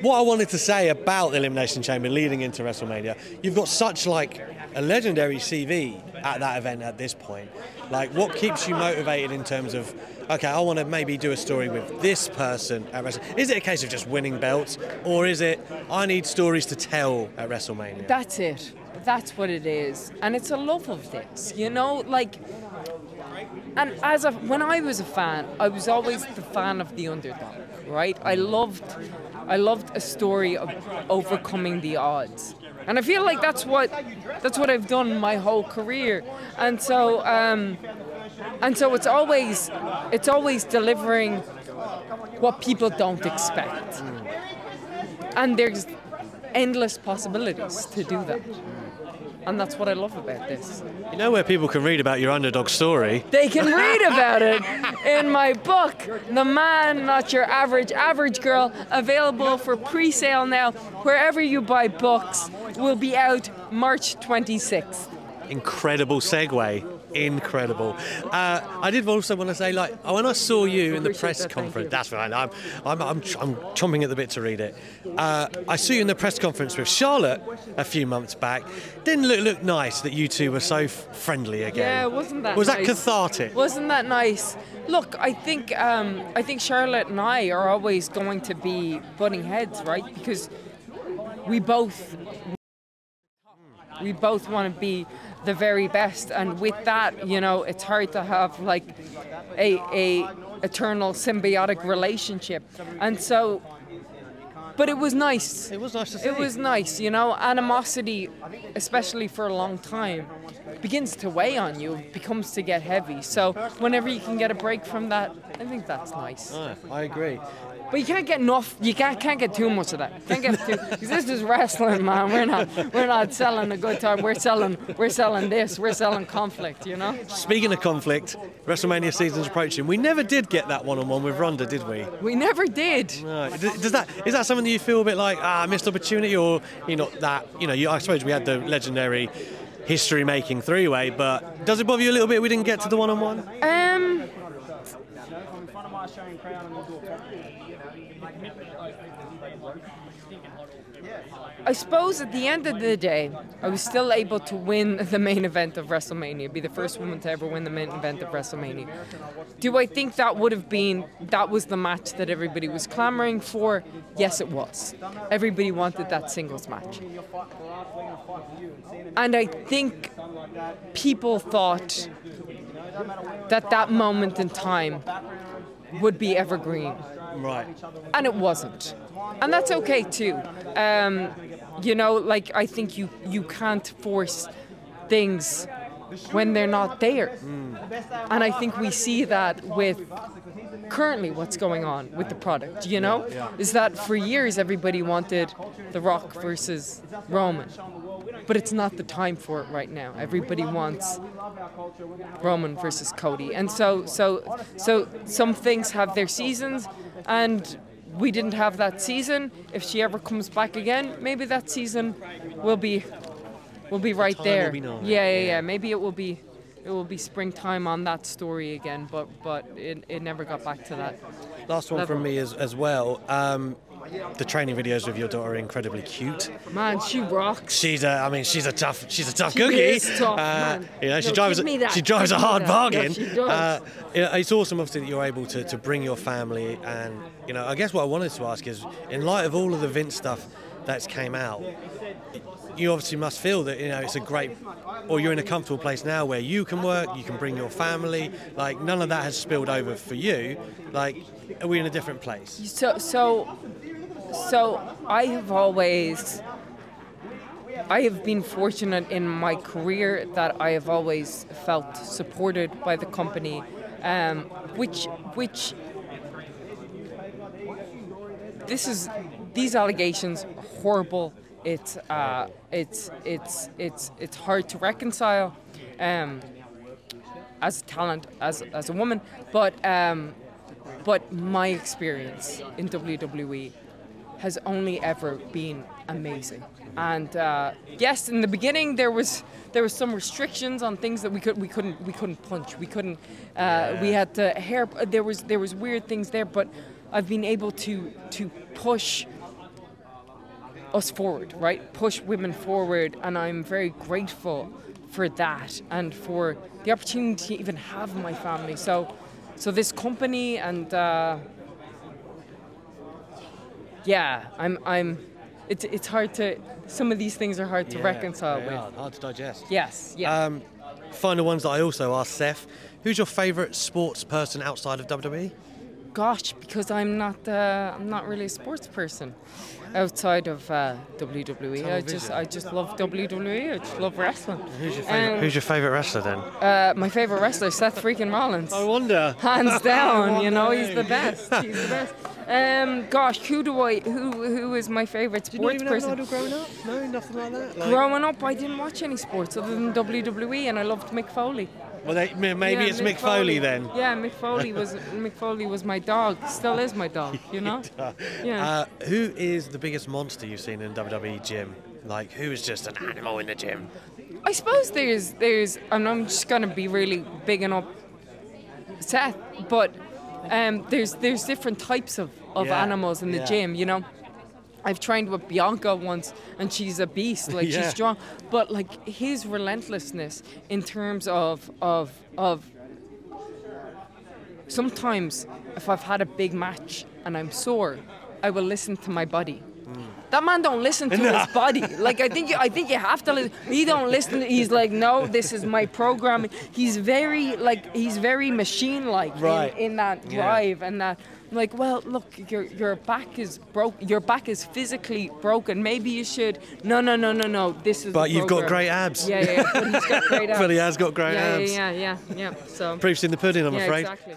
what I wanted to say about the Elimination Chamber leading into WrestleMania, you've got such like a legendary CV at that event at this point. Like, what keeps you motivated in terms of, okay, I want to maybe do a story with this person at WrestleMania? Is it a case of just winning belts, or is it, I need stories to tell at WrestleMania? That's it. That's what it is. And it's a love of this, you know, like, and when I was a fan, I was always the fan of the underdog, right? I loved a story of overcoming the odds. And I feel like that's what I've done my whole career. And so it's always delivering what people don't expect. And there's endless possibilities to do that. And that's what I love about this. You know where people can read about your underdog story? They can read about it in my book, The Man, Not Your Average Girl, available for pre-sale now. Wherever you buy books, will be out March 26th. Incredible segue. Incredible. I did also want to say, like, when I saw you in the press conference, that's right. I'm chomping at the bit to read it. I saw you in the press conference with Charlotte a few months back. Didn't look nice that you two were so friendly again. Yeah, wasn't that? Was nice? that cathartic? Wasn't that nice? Look, I think Charlotte and I are always going to be butting heads, right? Because we both want to be the very best, and with that, you know, it's hard to have like a eternal symbiotic relationship. And so, but it was nice. It was nice to see. It was nice, you know. Animosity, especially for a long time, begins to weigh on you. It becomes to get heavy. So whenever you can get a break from that, I think that's nice. I agree. But you can't get enough. You can't get too much of that. Can't get too. Because this is wrestling, man. We're not selling a good time. We're selling this. We're selling conflict. You know. Speaking of conflict, WrestleMania season's approaching. We never did get that one-on-one with Ronda, did we? We never did. No. Is that something that you feel a bit like missed opportunity, or you're not that? You know, I suppose we had the legendary history-making three-way, but does it bother you a little bit we didn't get to the one-on-one? I suppose at the end of the day, I was still able to win the main event of WrestleMania, be the first woman to ever win the main event of WrestleMania. Do I think that was the match that everybody was clamoring for? Yes, it was. Everybody wanted that singles match. And I think people thought that moment in time would be evergreen. Right. And it wasn't. And that's okay too. You know, like, I think you can't force things when they're not there. And I think we see that with currently what's going on with the product, you know? Is that for years everybody wanted The Rock versus Roman. But it's not the time for it right now. Everybody wants Roman versus Cody. And so some things have their seasons, and we didn't have that season. If she ever comes back again, maybe that season will be right there. Yeah. Maybe it will be springtime on that story again, but it never got back to that. Last one from me as well. The training videos of your daughter are incredibly cute. Man, she rocks. She's a tough She cookie. is tough, man. You know, she No, drives a hard bargain. Yeah, she does. It's awesome, obviously, that you're able to bring your family. And you know, I guess what I wanted to ask is, in light of all of the Vince stuff that's came out, you obviously must feel that, you know, it's a great, or you're in a comfortable place now where you can work, you can bring your family. Like, none of that has spilled over for you. Like, are we in a different place? So I have been fortunate in my career that I have always felt supported by the company, which these allegations are horrible. It's hard to reconcile as a talent, as a woman, but my experience in WWE has only ever been amazing. And yes, in the beginning there was some restrictions on things that we couldn't punch. We couldn't. We had to there was weird things there, but I've been able to push us forward, right? Push women forward, and I'm very grateful for that and for the opportunity to even have my family. So this company and it's hard to. Some of these things are hard to reconcile with. Hard to digest. Yes. Yeah. Final ones that I also asked Seth. Who's your favourite sports person outside of WWE? Gosh, because I'm not really a sports person outside of WWE. I just love WWE. I just love wrestling. Who's your favourite wrestler then? My favourite wrestler, Seth freaking Rollins. I wonder. Hands down, he's the best. He's the best. Gosh, who is my favourite sports person? Have an idol growing up? No, nothing like that. Growing up, I didn't watch any sports other than WWE, and I loved Mick Foley. Well, maybe it's Mick Foley then. Yeah, Mick Foley was my dog. Still is my dog. Yeah. Who is the biggest monster you've seen in WWE gym? Like, who is just an animal in the gym? I suppose there's. I'm just gonna be really bigging up Seth, but there's different types of animals in the gym. I've trained with Bianca once, and she's a beast. Like she's strong, but like his relentlessness in terms of sometimes if I've had a big match and I'm sore, I will listen to my body. That man don't listen to his body. Like I think you have to listen. He don't listen. He's like, no, this is my programming. He's very machine-like in that drive and that. Like, well, look, your back is broke. Your back is physically broken. Maybe you should. No. This is. But you've got great abs. Yeah. But he's got great abs. But he has got great abs. Yeah. So. Proof's in the pudding, I'm afraid. Exactly.